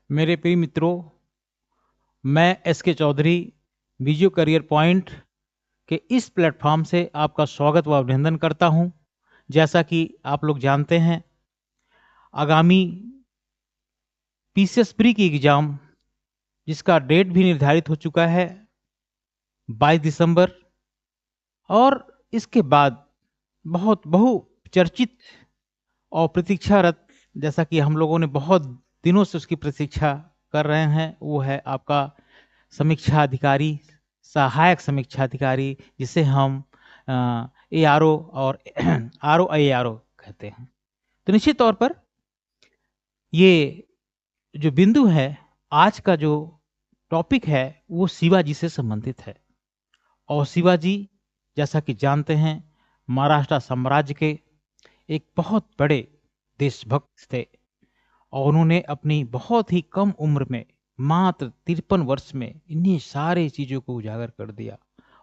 मेरे प्रिय मित्रों, मैं एस के चौधरी विजय करियर पॉइंट के इस प्लेटफॉर्म से आपका स्वागत व अभिनंदन करता हूं। जैसा कि आप लोग जानते हैं, आगामी पीसीएस प्री की एग्जाम जिसका डेट भी निर्धारित हो चुका है 22 दिसंबर, और इसके बाद बहुत बहुचर्चित और प्रतीक्षारत, जैसा कि हम लोगों ने बहुत दिनों से उसकी प्रतीक्षा कर रहे हैं, वो है आपका समीक्षा अधिकारी, सहायक समीक्षा अधिकारी, जिसे हम ARO और ROIARO कहते हैं। तो निश्चित तौर पर ये जो बिंदु है, आज का जो टॉपिक है वो शिवाजी से संबंधित है। और शिवाजी, जैसा कि जानते हैं, महाराष्ट्र साम्राज्य के एक बहुत बड़े देशभक्त थे और उन्होंने अपनी बहुत ही कम उम्र में, मात्र 53 वर्ष में, इन्हीं सारी चीजों को उजागर कर दिया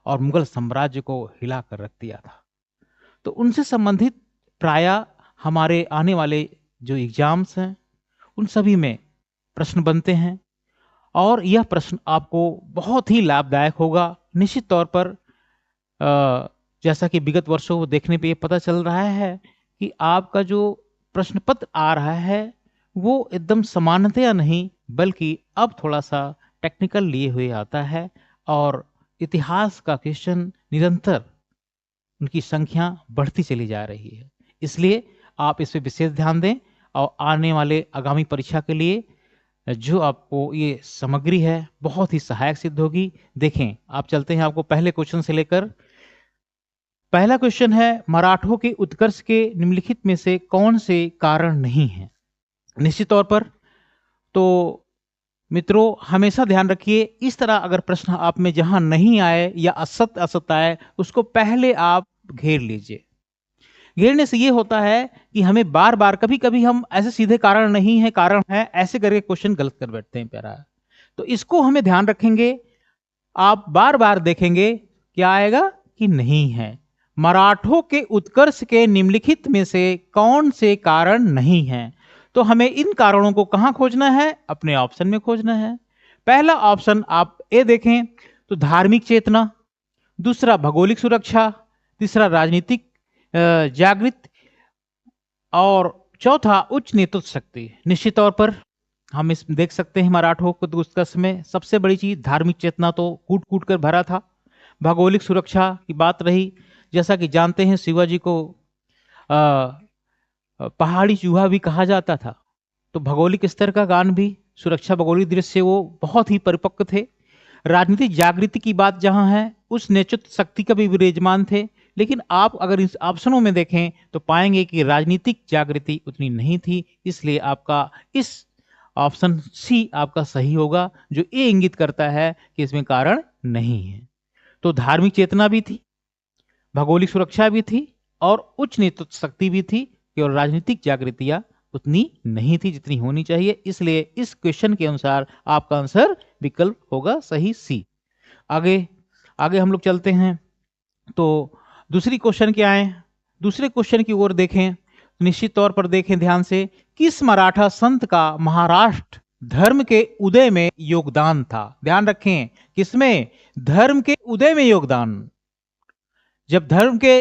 और मुगल साम्राज्य को हिला कर रख दिया था। तो उनसे संबंधित प्रायः हमारे आने वाले जो एग्जाम्स हैं उन सभी में प्रश्न बनते हैं, और यह प्रश्न आपको बहुत ही लाभदायक होगा। निश्चित तौर पर जैसा कि विगत वर्षों को देखने पे ये पता चल रहा है कि आपका जो प्रश्न पत्र आ रहा है वो एकदम सामान्यतया नहीं, बल्कि अब थोड़ा सा टेक्निकल लिए हुए आता है, और इतिहास का क्वेश्चन निरंतर उनकी संख्या बढ़ती चली जा रही है। इसलिए आप इस पे विशेष ध्यान दें, और आने वाले आगामी परीक्षा के लिए जो आपको ये सामग्री है बहुत ही सहायक सिद्ध होगी। देखें, आप चलते हैं आपको पहले क्वेश्चन से लेकर। पहला क्वेश्चन है, मराठों के उत्कर्ष के निम्नलिखित में से कौन से कारण नहीं है। निश्चित तौर पर तो मित्रों, हमेशा ध्यान रखिए, इस तरह अगर प्रश्न आप में जहां नहीं आए या असत्य असत्य आए, उसको पहले आप घेर लीजिए। घेरने से ये होता है कि हमें बार बार, कभी कभी हम ऐसे सीधे कारण नहीं है, कारण है, ऐसे करके क्वेश्चन गलत कर बैठते हैं प्यारा। तो इसको हमें ध्यान रखेंगे। आप बार बार देखेंगे क्या आएगा कि नहीं है। मराठों के उत्कर्ष के निम्नलिखित में से कौन से कारण नहीं है। तो हमें इन कारणों को कहां खोजना है? अपने ऑप्शन में खोजना है। पहला ऑप्शन आप ए देखें तो धार्मिक चेतना, दूसरा भौगोलिक सुरक्षा, तीसरा राजनीतिक जागृत, और चौथा उच्च नेतृत्व शक्ति। निश्चित तौर पर हम इस देख सकते हैं मराठों को उत्कर्ष में सबसे बड़ी चीज धार्मिक चेतना तो कूट कूट कर भरा था। भौगोलिक सुरक्षा की बात रही, जैसा कि जानते हैं शिवाजी को पहाड़ी चूहा भी कहा जाता था। तो भौगोलिक स्तर का गान भी, सुरक्षा भौगोलिक दृष्टि से वो बहुत ही परिपक्व थे। राजनीतिक जागृति की बात जहां है, उस नेतृत्व शक्ति का भी विराजमान थे। लेकिन आप अगर इस ऑप्शनों में देखें तो पाएंगे कि राजनीतिक जागृति उतनी नहीं थी। इसलिए आपका इस ऑप्शन सी आपका सही होगा, जो ये इंगित करता है कि इसमें कारण नहीं है। तो धार्मिक चेतना भी थी, भौगोलिक सुरक्षा भी थी, और उच्च नेतृत्व शक्ति भी थी, केवल राजनीतिक जागृतियां उतनी नहीं थी जितनी होनी चाहिए। इसलिए इस क्वेश्चन के अनुसार आपका आंसर विकल्प होगा सही सी। आगे आगे हम लोग चलते हैं। तो दूसरी क्वेश्चन क्या है, दूसरे क्वेश्चन की ओर देखें। निश्चित तौर पर देखें ध्यान से, किस मराठा संत का महाराष्ट्र धर्म के उदय में योगदान था। ध्यान रखें, किसमें? धर्म के उदय में योगदान। जब धर्म के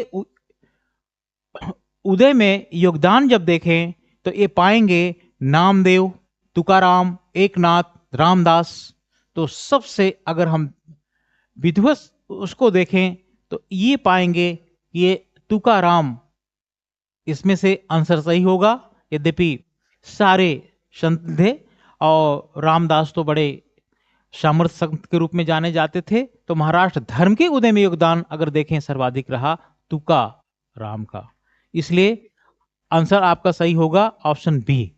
उदय में योगदान जब देखें तो ये पाएंगे नामदेव, तुकाराम, एकनाथ, रामदास। तो सबसे अगर हम विधिवत उसको देखें तो ये पाएंगे कि ये तुकाराम इसमें से आंसर सही होगा। यद्यपि सारे संत थे और रामदास तो बड़े सामर्थ संत के रूप में जाने जाते थे, तो महाराष्ट्र धर्म के उदय में योगदान अगर देखें सर्वाधिक रहा तुकाराम का। इसलिए आंसर आपका सही होगा ऑप्शन बी।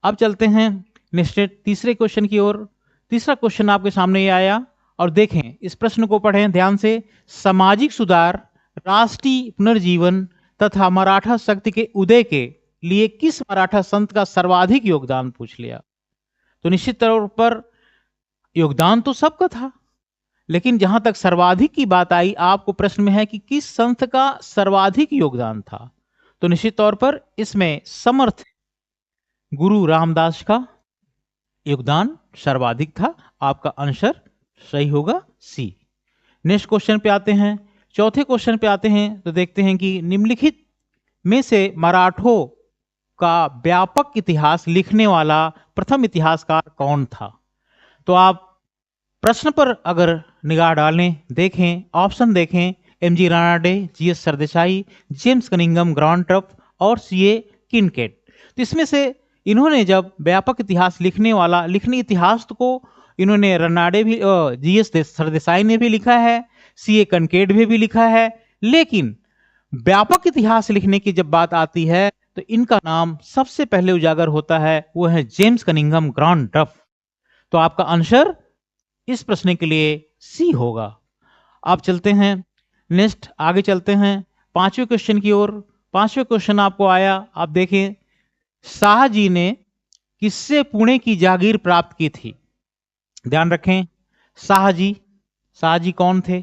अब चलते हैं नेक्स्ट तीसरे क्वेश्चन की ओर। तीसरा क्वेश्चन आपके सामने ये आया, और देखें इस प्रश्न को पढ़ें ध्यान से। सामाजिक सुधार, राष्ट्रीय पुनर्जीवन तथा मराठा शक्ति के उदय के लिए किस मराठा संत का सर्वाधिक योगदान पूछ लिया। तो निश्चित तौर पर योगदान तो सबका था, लेकिन जहां तक सर्वाधिक की बात आई, आपको प्रश्न में है कि किस संत का सर्वाधिक योगदान था। तो निश्चित तौर पर इसमें समर्थ गुरु रामदास का, योगदान सर्वाधिक था। आपका आंसर सही होगा सी। नेक्स्ट क्वेश्चन पे आते हैं, चौथे क्वेश्चन पे आते हैं तो देखते हैं कि निम्नलिखित में से मराठों का व्यापक इतिहास लिखने वाला प्रथम इतिहासकार कौन था। तो आप प्रश्न पर अगर निगाह डालें, देखें, ऑप्शन देखें, MG Ranade, GS Sardesai, James Cunningham Grant Duff और सीए किनकेट। तो इसमें से इन्होंने जब व्यापक इतिहास लिखने वाला लिखने इतिहास को इन्होंने रनाडे भी जीएस सरदेसाई ने भी लिखा है, सीए किनकेट भी लिखा है, लेकिन व्यापक इतिहास लिखने की जब बात आती है तो इनका नाम सबसे पहले उजागर होता है, वो है जेम्स कनिंघम ग्रांटरफ। तो आपका आंसर इस प्रश्न के लिए सी होगा। आप चलते हैं नेक्स्ट, आगे चलते हैं पांचवें क्वेश्चन की ओर। पांचवें क्वेश्चन आपको आया, आप देखें, शाहजी ने किससे पुणे की जागीर प्राप्त की थी। ध्यान रखें, शाहजी, शाहजी कौन थे।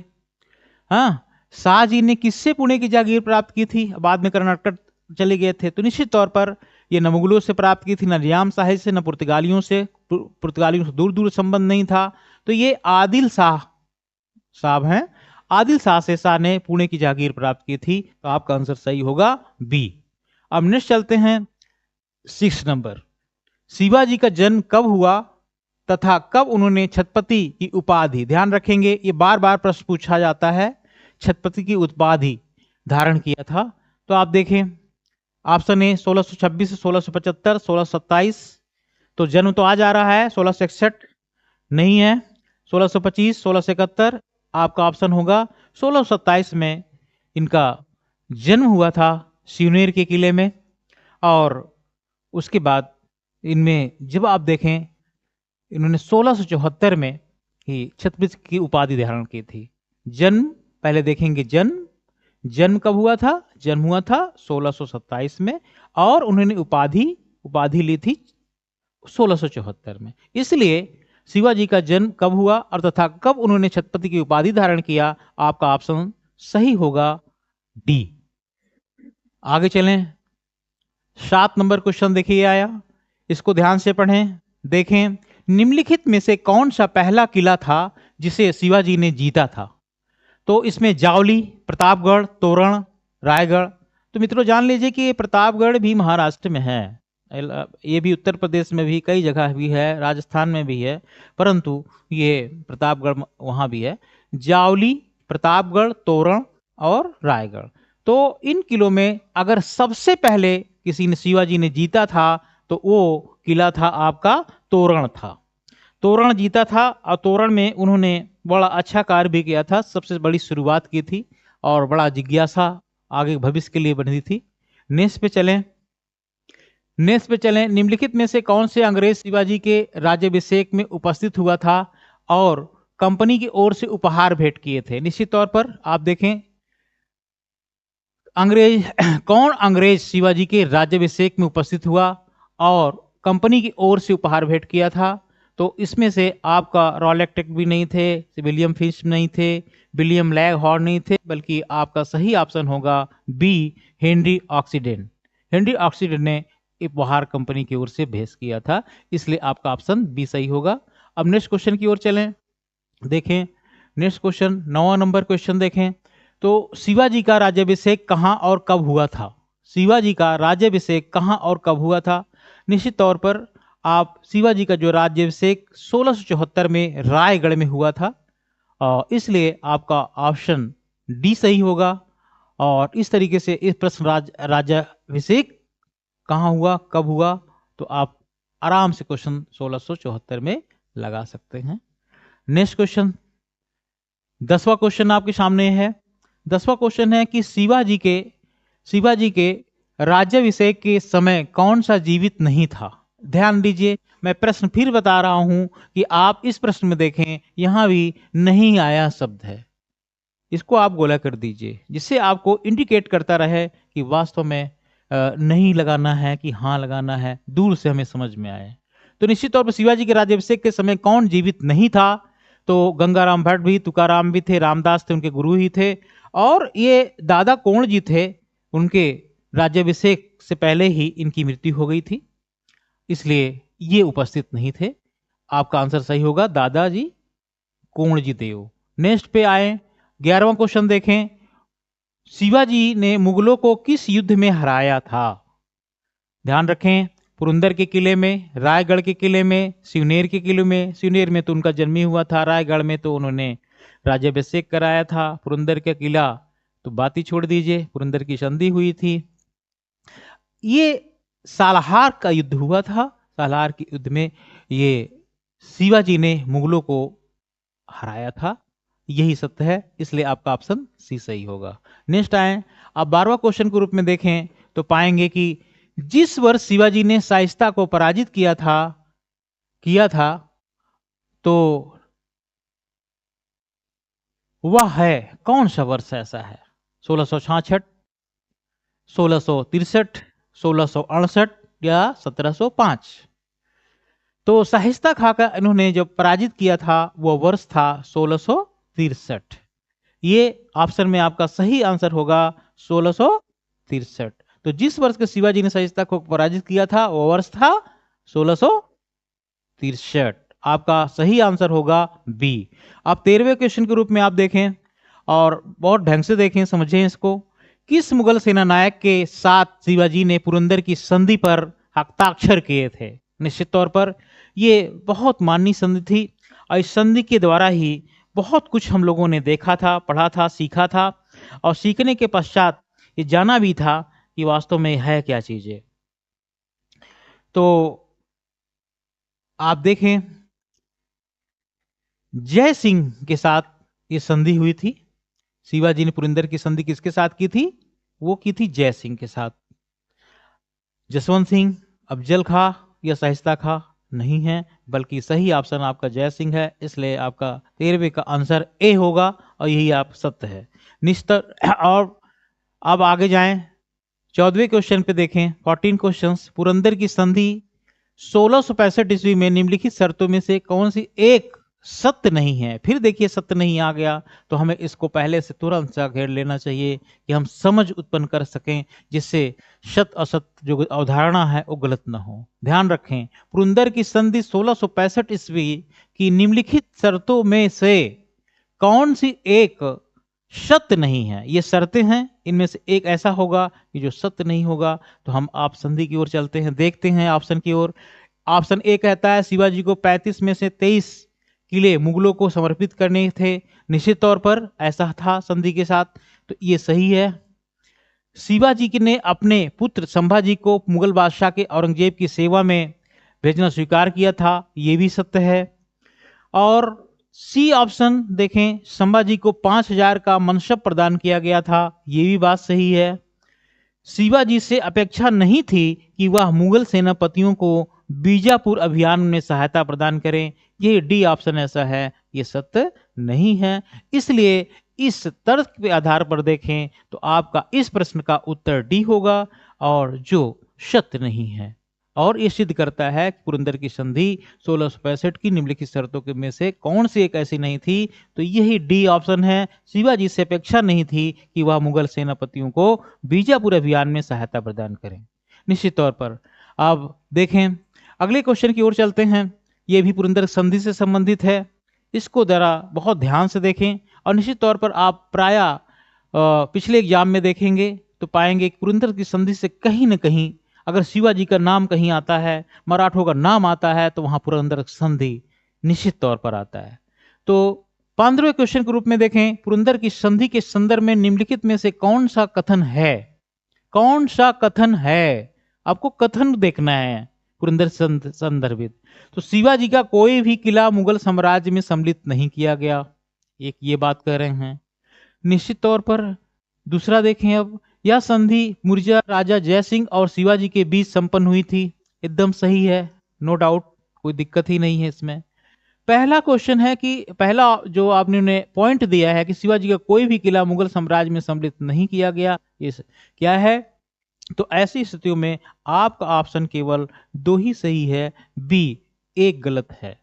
हाँ, शाहजी ने किससे पुणे की जागीर प्राप्त की थी, बाद में कर्नाटक चले गए थे। तो निश्चित तौर पर ये न मुगलों से प्राप्त की थी, न निजाम शाही से, न पुर्तगालियों से। पुर्तगालियों से दूर दूर संबंध नहीं था। तो ये आदिल शाह साहब हैं, आदिल शाह से शाह ने पुणे की जागीर प्राप्त की थी। तो आपका आंसर सही होगा बी। अब नेक्स्ट चलते हैं 6 नंबर, शिवाजी का जन्म कब हुआ तथा कब उन्होंने छत्रपति की उपाधि, ध्यान रखेंगे ये बार बार प्रश्न पूछा जाता है, छत्रपति की उपाधि धारण किया था। तो आप देखें, ऑप्शन ए 1626 1675 1627। तो जन्म तो आ जा रहा है 1661 नहीं है, 1625 1671। आपका ऑप्शन होगा 1627 में इनका जन्म हुआ था सिवनेर के किले में। और उसके बाद इनमें जब आप देखें, इन्होंने 1674 में ही छत्रपति की उपाधि धारण की थी। जन्म पहले देखेंगे, जन्म कब हुआ था, जन्म हुआ था 1627 में, और उन्होंने उपाधि ली थी 1674 में। इसलिए शिवाजी का जन्म कब हुआ और तथा कब उन्होंने छत्रपति की उपाधि धारण किया, आपका ऑप्शन सही होगा डी। आगे चलें, 7 नंबर क्वेश्चन देखिए आया, इसको ध्यान से पढ़ें। देखें, निम्नलिखित में से कौन सा पहला किला था जिसे शिवाजी ने जीता था। तो इसमें जावली, प्रतापगढ़, तोरण, रायगढ़। तो मित्रों जान लीजिए कि प्रतापगढ़ भी महाराष्ट्र में है, ये भी उत्तर प्रदेश में भी कई जगह भी है, राजस्थान में भी है, परंतु ये प्रतापगढ़ वहां भी है। जावली, प्रतापगढ़, तोरण और रायगढ़। तो इन किलों में अगर सबसे पहले किसी ने शिवाजी ने जीता था तो वो किला था आपका तोरण था। तोरण जीता था और तोरण में उन्होंने बड़ा अच्छा कार्य भी किया था, सबसे बड़ी शुरुआत की थी और बड़ा जिज्ञासा आगे भविष्य के लिए बनी थी। नेक्स्ट पे चलें, निम्नलिखित में से कौन से अंग्रेज शिवाजी के राज्याभिषेक में उपस्थित हुआ था और कंपनी की ओर से उपहार भेंट किए थे। निश्चित तौर पर आप देखें, कौन अंग्रेज शिवाजी के राज्याभिषेक में उपस्थित हुआ और कंपनी की ओर से उपहार भेंट किया था। तो इसमें से आपका रॉलेक्टेक भी नहीं थे, विलियम फिंच नहीं थे, विलियम लैगहॉर्न नहीं थे, बल्कि आपका सही ऑप्शन होगा B, Henry Occident. Henry Occident ने उपहार कंपनी की ओर से भेंट किया था, इसलिए आपका ऑप्शन बी सही होगा। अब नेक्स्ट क्वेश्चन की ओर चलें, देखें नेक्स्ट क्वेश्चन 9वां नंबर क्वेश्चन देखें। तो शिवाजी का राज्याभिषेक कहां और कब हुआ था। शिवाजी का राज्याभिषेक कहां और कब हुआ था। निश्चित तौर पर आप शिवाजी का जो राज्याभिषेक 1674 में रायगढ़ में हुआ था, इसलिए आपका ऑप्शन डी सही होगा। और इस तरीके से इस प्रश्न राज्याभिषेक कहां हुआ, कब हुआ, तो आप आराम से क्वेश्चन 1674 में लगा सकते हैं। नेक्स्ट क्वेश्चन, 10वां क्वेश्चन आपके सामने है। 10वां क्वेश्चन है कि शिवाजी के राज्याभिषेक के समय कौन सा जीवित नहीं था। ध्यान दीजिए, मैं प्रश्न फिर बता रहा हूं कि आप इस प्रश्न में देखें, यहां भी नहीं आया शब्द है, इसको आप गोला कर दीजिए, जिससे आपको इंडिकेट करता रहे कि वास्तव में नहीं लगाना है कि हाँ लगाना है, दूर से हमें समझ में आए। तो निश्चित तौर पर शिवाजी के राज्याभिषेक के समय कौन जीवित नहीं था। तो गंगाराम भट्ट भी, तुकाराम भी थे, रामदास थे, उनके गुरु ही थे, और ये दादा कोण जी थे, उनके राज्याभिषेक से पहले ही इनकी मृत्यु हो गई थी, इसलिए ये उपस्थित नहीं थे। आपका आंसर सही होगा दादाजी कोणजी देव। नेक्स्ट पे आए, 11वां क्वेश्चन देखें, शिवाजी ने मुगलों को किस युद्ध में हराया था? ध्यान रखें, पुरंदर के किले में, रायगढ़ के किले में, सिवनेर के किले में। सिवनेर में तो उनका जन्म ही हुआ था, रायगढ़ में तो उन्होंने राज्याभिषेक कराया था। पुरंदर का किला तो बात ही छोड़ दीजिए, पुरंदर की संधि हुई थी। ये सालाहार का युद्ध हुआ था, सालाहार के युद्ध में ये शिवाजी ने मुगलों को हराया था, यही सत्य है, इसलिए आपका ऑप्शन सी सही होगा। नेक्स्ट आए, आप 12वां क्वेश्चन के रूप में देखें तो पाएंगे कि जिस वर्ष शिवाजी ने शाइस्ता को पराजित किया था तो वह है कौन सा वर्ष ऐसा है? 1666, 1663, 1668 या 1705? तो शाइस्ता खां का इन्होंने जब पराजित किया था वह वर्ष था 1663। ये ऑप्शन में आपका सही आंसर होगा 1663। तो जिस वर्ष के शिवाजी ने शाइस्ता को पराजित किया था वह वर्ष था 1663। आपका सही आंसर होगा बी। आप 13वें क्वेश्चन के रूप में आप देखें और बहुत ढंग से देखें, समझें इसको। किस मुगल सेना नायक के साथ शिवाजी ने पुरंदर की संधि पर हस्ताक्षर किए थे? निश्चित तौर पर ये बहुत माननीय संधि थी और इस संधि के द्वारा ही बहुत कुछ हम लोगों ने देखा था, पढ़ा था, सीखा था और सीखने के पश्चात ये जाना भी था कि वास्तव में है क्या चीजें। तो आप देखें, जय सिंह के साथ ये संधि हुई थी। शिवाजी ने पुरंदर की संधि किसके साथ की थी? वो की थी जय सिंह के साथ। जसवंत सिंह, अफजल खां या शाइस्ता खां नहीं है, बल्कि सही ऑप्शन आपका जय सिंह है, इसलिए आपका 13वें का आंसर ए होगा और यही आप सत्य है निश्चित। और अब आगे जाएं, 14वें क्वेश्चन पे देखें, 14 क्वेश्चंस। पुरंदर की संधि 1665 ईस्वी में निम्नलिखित शर्तों में से कौन सी एक सत्य नहीं है? फिर देखिए सत्य नहीं आ गया तो हमें इसको पहले से तुरंत सा घेर लेना चाहिए कि हम समझ उत्पन्न कर सकें, जिससे सत्य असत्य जो अवधारणा है वो गलत ना हो। ध्यान रखें, पुरंदर की संधि 1665 ईस्वी की निम्नलिखित शर्तों में से कौन सी एक सत्य नहीं है? ये शर्तें हैं, इनमें से एक ऐसा होगा कि जो सत्य नहीं होगा। तो हम आप संधि की ओर चलते हैं, देखते हैं ऑप्शन की ओर। ऑप्शन ए कहता है शिवाजी को 35 में से 23 किले मुगलों को समर्पित करने थे। निश्चित तौर पर ऐसा था संधि के साथ, तो ये सही है। शिवाजी ने अपने पुत्र संभाजी को मुगल बादशाह के औरंगजेब की सेवा में भेजना स्वीकार किया था, ये भी सत्य है। और सी ऑप्शन देखें, संभाजी को 5000 का मनसब प्रदान किया गया था, ये भी बात सही है। शिवाजी से अपेक्षा नहीं थी कि वह मुगल सेनापतियों को बीजापुर अभियान में सहायता प्रदान करें, ये डी ऑप्शन ऐसा है, ये सत्य नहीं है। इसलिए इस तर्क के आधार पर देखें तो आपका इस प्रश्न का उत्तर डी होगा और जो सत्य नहीं है। और ये सिद्ध करता है कि पुरंदर की संधि 1665 की निम्नलिखित शर्तों के में से कौन सी एक ऐसी नहीं थी, तो यही डी ऑप्शन है। शिवाजी से अपेक्षा नहीं थी कि वह मुगल सेनापतियों को बीजापुर अभियान में सहायता प्रदान करें। निश्चित तौर पर अब देखें, अगले क्वेश्चन की ओर चलते हैं। यह भी पुरंदर संधि से संबंधित है, इसको जरा बहुत ध्यान से देखें और निश्चित तौर पर आप प्राय पिछले एग्जाम में देखेंगे तो पाएंगे कि पुरंदर की संधि से कहीं ना कहीं अगर शिवाजी का नाम कहीं आता है, मराठों का नाम आता है, तो वहां पुरंदर संधि निश्चित तौर पर आता है। तो 15वें क्वेश्चन के रूप में देखें, पुरंदर की संधि के संदर्भ में निम्नलिखित में से कौन सा कथन है? कौन सा कथन है? आपको कथन देखना है पुरंदर संदर्भित। तो शिवाजी का कोई भी किला मुगल साम्राज्य में सम्मिलित नहीं किया गया, एक ये बात कह रहे हैं निश्चित तौर पर। दूसरा देखें, अब यह संधि मुर्जा राजा जय सिंह और शिवाजी के बीच संपन्न हुई थी, एकदम सही है, नो डाउट, कोई दिक्कत ही नहीं है इसमें। पहला क्वेश्चन है कि पहला जो आपने पॉइंट दिया है कि शिवाजी का कोई भी किला मुगल साम्राज्य में सम्मिलित नहीं किया गया, ये क्या है? तो ऐसी स्थितियों में आपका ऑप्शन केवल 2 ही सही है, बी एक गलत है।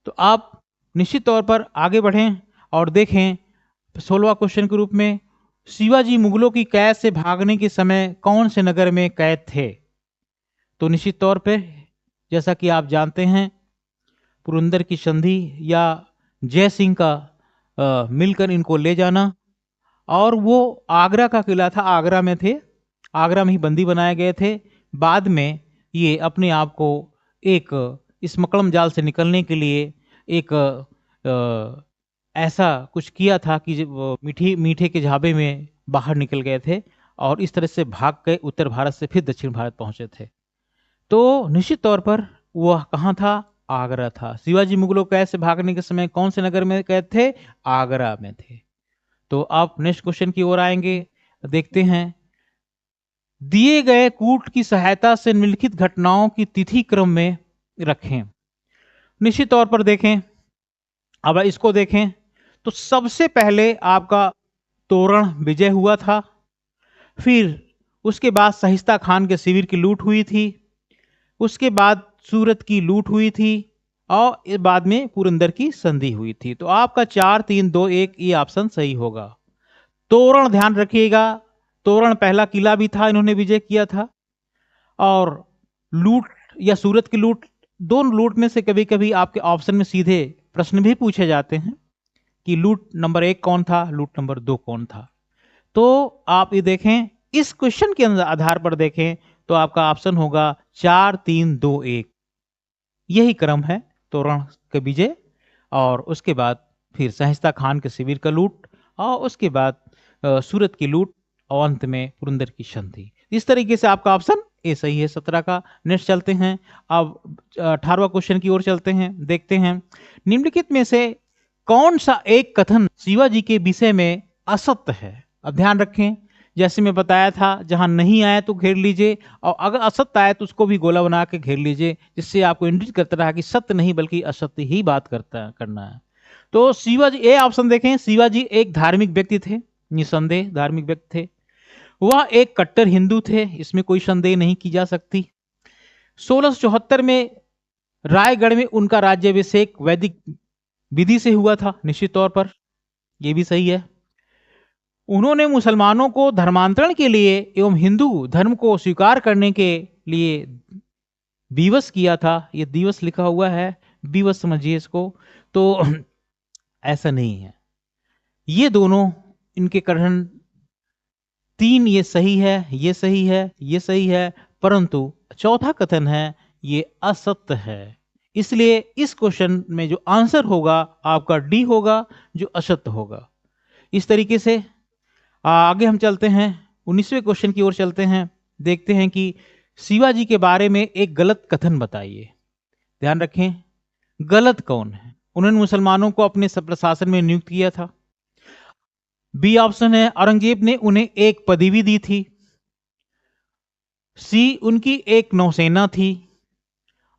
तो आप निश्चित तौर पर आगे बढ़ें और देखें 16वां क्वेश्चन के रूप में, शिवाजी मुगलों की कैद से भागने के समय कौन से नगर में कैद थे? तो निश्चित तौर पर जैसा कि आप जानते हैं पुरंदर की संधि या जय सिंह का मिलकर इनको ले जाना, और वो आगरा का किला था, आगरा में थे, आगरा में ही बंदी बनाए गए थे। बाद में ये अपने आप को एक इस मकड़म जाल से निकलने के लिए एक ऐसा कुछ किया था कि वो मीठे के झाबे में बाहर निकल गए थे और इस तरह से भाग के उत्तर भारत से फिर दक्षिण भारत पहुंचे थे। तो निश्चित तौर पर वह कहाँ था? आगरा था। शिवाजी मुगलों कैसे भागने के समय कौन से नगर में कैद थे? आगरा में थे। तो आप नेक्स्ट क्वेश्चन की ओर आएंगे, देखते हैं। दिए गए कूट की सहायता से निम्नलिखित घटनाओं की तिथि क्रम में रखें। निश्चित तौर पर देखें, अब इसको देखें तो सबसे पहले आपका तोरण विजय हुआ था, फिर उसके बाद सहिस्ता खान के शिविर की लूट हुई थी, उसके बाद सूरत की लूट हुई थी और बाद में पुरंदर की संधि हुई थी। तो आपका 4, 3, 2, 1 ये ऑप्शन सही होगा। तोरण ध्यान रखिएगा, तोरण पहला किला भी था, इन्होंने विजय किया था। और लूट या सूरत की लूट, दोनों लूट में से कभी कभी आपके ऑप्शन में सीधे प्रश्न भी पूछे जाते हैं कि लूट नंबर 1 कौन था, लूट नंबर 2 कौन था। तो आप ये देखें, इस क्वेश्चन के आधार पर देखें तो आपका ऑप्शन होगा 4, 3, 2, 1। यही क्रम है, तोरण के विजय और उसके बाद फिर सहिस्ता खान के शिविर का लूट और उसके बाद सूरत की लूट और अंत में पुरंदर की संधि। इस तरीके से आपका ऑप्शन ए सही है 17 का। नेक्स्ट चलते हैं, अब 18वां क्वेश्चन की ओर चलते हैं, देखते हैं। निम्नलिखित में से कौन सा एक कथन शिवाजी के विषय में असत्य है? अब ध्यान रखें, जैसे मैं बताया था, जहां नहीं आया तो घेर लीजिए और अगर असत्य आए तो उसको भी गोला बना के घेर लीजिए, जिससे आपको इंडिकेट करता रहा कि सत्य नहीं बल्कि असत्य ही बात करना है। तो शिवाजी, ए ऑप्शन देखें, शिवाजी एक धार्मिक व्यक्ति थे, निसंदेह धार्मिक व्यक्ति थे। वह एक कट्टर हिंदू थे, इसमें कोई संदेह नहीं की जा सकती। 1674 में रायगढ़ में उनका राज्याभिषेक वैदिक विधि से हुआ था, निश्चित तौर पर यह भी सही है। उन्होंने मुसलमानों को धर्मांतरण के लिए एवं हिंदू धर्म को स्वीकार करने के लिए विवश किया था। ये दिवस लिखा हुआ है, विवश समझिए इसको। तो ऐसा नहीं है, ये दोनों इनके कथन 3 ये सही है, ये सही है, ये सही है, परंतु चौथा कथन है ये असत्य है। इसलिए इस क्वेश्चन में जो आंसर होगा आपका डी होगा, जो असत्य होगा। इस तरीके से आगे हम चलते हैं, 19वें क्वेश्चन की ओर चलते हैं, देखते हैं कि शिवाजी के बारे में एक गलत कथन बताइए। ध्यान रखें, गलत कौन है? उन्होंने मुसलमानों को अपने प्रशासन में नियुक्त किया था। बी ऑप्शन है, औरंगजेब ने उन्हें एक पदवी दी थी। सी, उनकी एक नौसेना थी।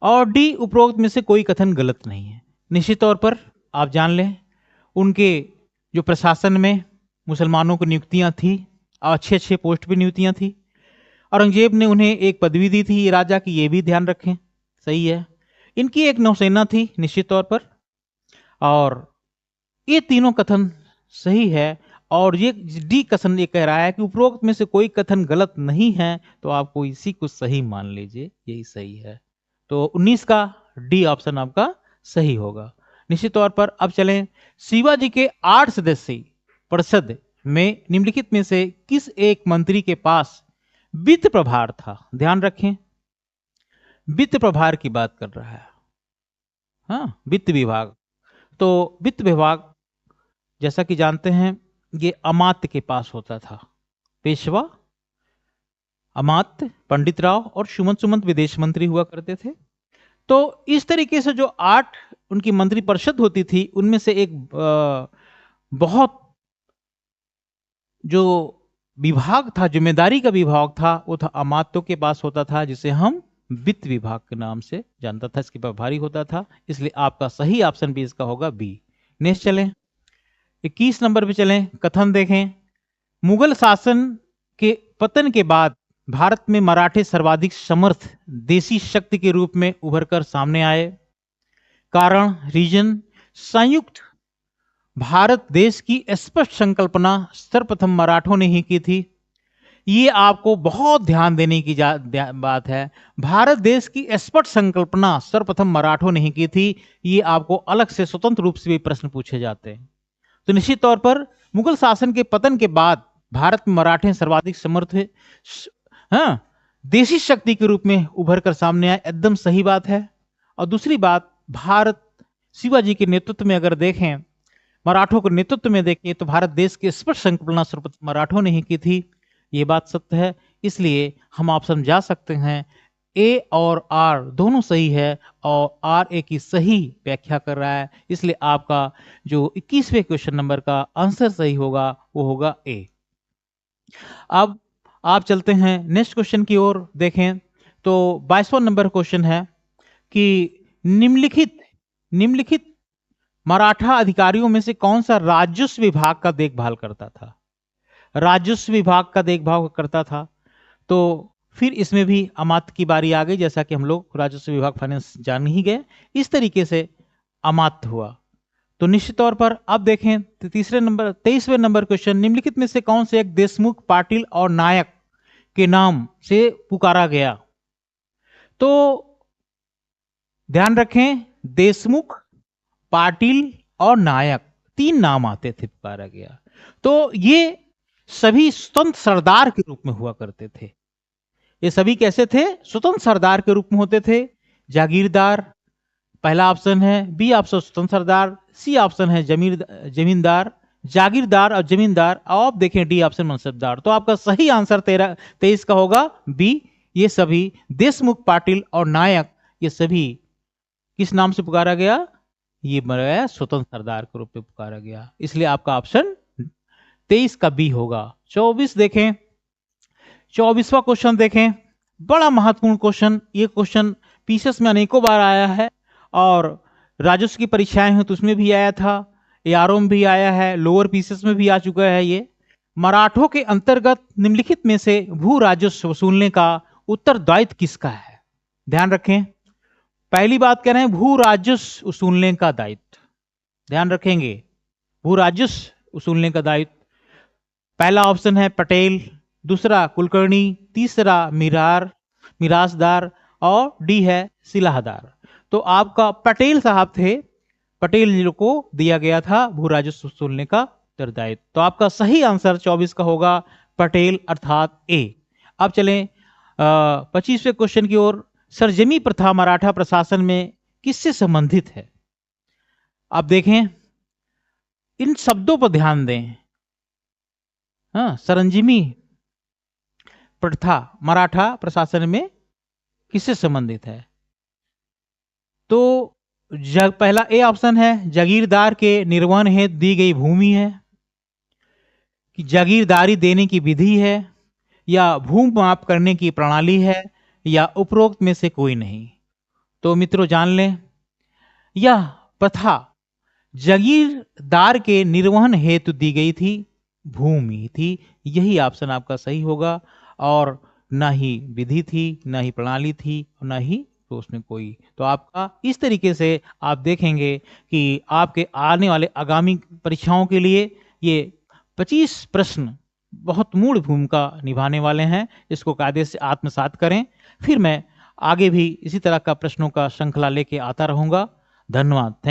और डी, उपरोक्त में से कोई कथन गलत नहीं है। निश्चित तौर पर आप जान लें, उनके जो प्रशासन में मुसलमानों को नियुक्तियां थी, अच्छे अच्छे पोस्ट भी नियुक्तियां थी। औरंगजेब ने उन्हें एक पदवी दी थी राजा की, ये भी ध्यान रखें, सही है। इनकी एक नौसेना थी, निश्चित तौर पर। और ये तीनों कथन सही है। और ये डी कथन ये कह रहा है कि उपरोक्त में से कोई कथन गलत नहीं है, तो आपको इसी को सही मान लीजिए, यही सही है। तो 19 का डी ऑप्शन आपका सही होगा, निश्चित तौर पर। अब चलें, शिवाजी के 8 सदस्यीय परिषद में निम्नलिखित में से किस एक मंत्री के पास वित्त प्रभार था? ध्यान रखें, वित्त प्रभार की बात कर रहा है, हाँ, वित्त विभाग। तो वित्त विभाग जैसा कि जानते हैं ये अमात्य के पास होता था। पेशवा, अमात्य, पंडित राव और सुमंत विदेश मंत्री हुआ करते थे। तो इस तरीके से जो 8 उनकी मंत्री परिषद होती थी, उनमें से एक बहुत जो विभाग था, जिम्मेदारी का विभाग था, वो था अमात्यों के पास होता था, जिसे हम वित्त विभाग के नाम से जानता था, इसके प्रभारी होता था। इसलिए आपका सही ऑप्शन भी इसका होगा बी। नेक्स्ट चलें, 21 नंबर पे चलें, कथन देखें। मुगल शासन के पतन के बाद भारत में मराठे सर्वाधिक समर्थ देशी शक्ति के रूप में उभरकर सामने आए। कारण, रीजन, संयुक्त भारत देश की स्पष्ट संकल्पना सर्वप्रथम मराठों ने ही की थी। ये आपको बहुत ध्यान देने की बात है। भारत देश की स्पष्ट संकल्पना सर्वप्रथम मराठों ने ही की थी। ये आपको अलग से स्वतंत्र रूप से भी प्रश्न पूछे जाते हैं। तो निश्चित तौर पर मुगल शासन के पतन के बाद भारत में मराठे सर्वाधिक समर्थ है, हाँ, देशी शक्ति के रूप में उभर कर सामने आए, एकदम सही बात है। और दूसरी बात, भारत शिवाजी के नेतृत्व में अगर देखें, मराठों के नेतृत्व में देखें, तो भारत देश की स्पष्ट संकल्पना सर्वप्रथम मराठों ने ही की थी। ये बात सत्य है। इसलिए हम ऑप्शन जा सकते हैं, ए और आर दोनों सही है और आर ए की सही व्याख्या कर रहा है। इसलिए आपका जो 21वें क्वेश्चन नंबर का आंसर सही होगा वो होगा ए। अब आप चलते हैं नेक्स्ट क्वेश्चन की ओर। देखें तो 22वां नंबर क्वेश्चन है कि निम्नलिखित मराठा अधिकारियों में से कौन सा राजस्व विभाग का देखभाल करता था। राजस्व विभाग का देखभाल करता था। तो फिर इसमें भी अमात्य की बारी आ गई, जैसा कि हम लोग राजस्व विभाग फाइनेंस जान ही गए। इस तरीके से अमात्य हुआ। तो निश्चित तौर पर अब देखें तो 23वें नंबर क्वेश्चन, निम्नलिखित में से कौन से एक देशमुख, पाटिल और नायक के नाम से पुकारा गया। तो ध्यान रखें, देशमुख, पाटिल और नायक, तीन नाम आते थे, पुकारा गया। तो ये सभी स्वतंत्र सरदार के रूप में हुआ करते थे। ये सभी कैसे थे? स्वतंत्र सरदार के रूप में होते थे। जागीरदार पहला ऑप्शन है, बी ऑप्शन स्वतंत्र सरदार, सी ऑप्शन है जमींदार, जागीरदार और जमींदार, और आप देखें डी ऑप्शन मनसबदार। तो आपका सही आंसर 23 का होगा बी। ये सभी देशमुख, पाटिल और नायक, ये सभी किस नाम से पुकारा गया? ये बनाया स्वतंत्र सरदार के रूप में पुकारा गया। इसलिए आपका ऑप्शन 23 का बी होगा। 24 देखें, 24वां क्वेश्चन देखें, बड़ा महत्वपूर्ण क्वेश्चन। ये क्वेश्चन पीसीएस में अनेकों बार आया है और राजस्व की परीक्षाएं हुई तो उसमें भी आया था, एआरओ में भी आया है, लोअर पीसीएस में भी आ चुका है। ये मराठों के अंतर्गत निम्नलिखित में से भू राजस्व वसूलने का उत्तरदायित्व किसका है? ध्यान रखें, पहली बात कह रहे हैं भू राजस्व वसूलने का दायित्व। ध्यान रखेंगे, भू राजस्व वसूलने का दायित्व। पहला ऑप्शन है पटेल, दूसरा कुलकर्णी, तीसरा मिरासदार और डी है सिलाहदार। तो आपका पटेल साहब थे, पटेल जी को दिया गया था भू राजस्व वसूलने का उत्तरदायित्व। तो आपका सही आंसर 24 का होगा पटेल, अर्थात ए। अब चलें 25वें क्वेश्चन की ओर। सरजमी प्रथा मराठा प्रशासन में किससे संबंधित है? आप देखें, इन शब्दों पर ध्यान दें। हाँ, सरंजमी प्रथा मराठा प्रशासन में किससे संबंधित है? तो पहला ए ऑप्शन है, जागीरदार के निर्वहन हेतु दी गई भूमि है, कि जागीरदारी देने की विधि है, या भूमि माप करने की प्रणाली है, या उपरोक्त में से कोई नहीं। तो मित्रों जान लें, यह प्रथा जागीरदार के निर्वहन हेतु दी गई थी, भूमि थी। यही ऑप्शन आपका सही होगा। और ना ही विधि थी, ना ही प्रणाली थी, ना ही तो उसमें कोई। तो आपका इस तरीके से आप देखेंगे कि आपके आने वाले आगामी परीक्षाओं के लिए ये 25 प्रश्न बहुत मूल भूमिका निभाने वाले हैं। इसको कायदे से आत्मसात करें। फिर मैं आगे भी इसी तरह का प्रश्नों का श्रृंखला लेके आता रहूंगा। धन्यवाद। थैंक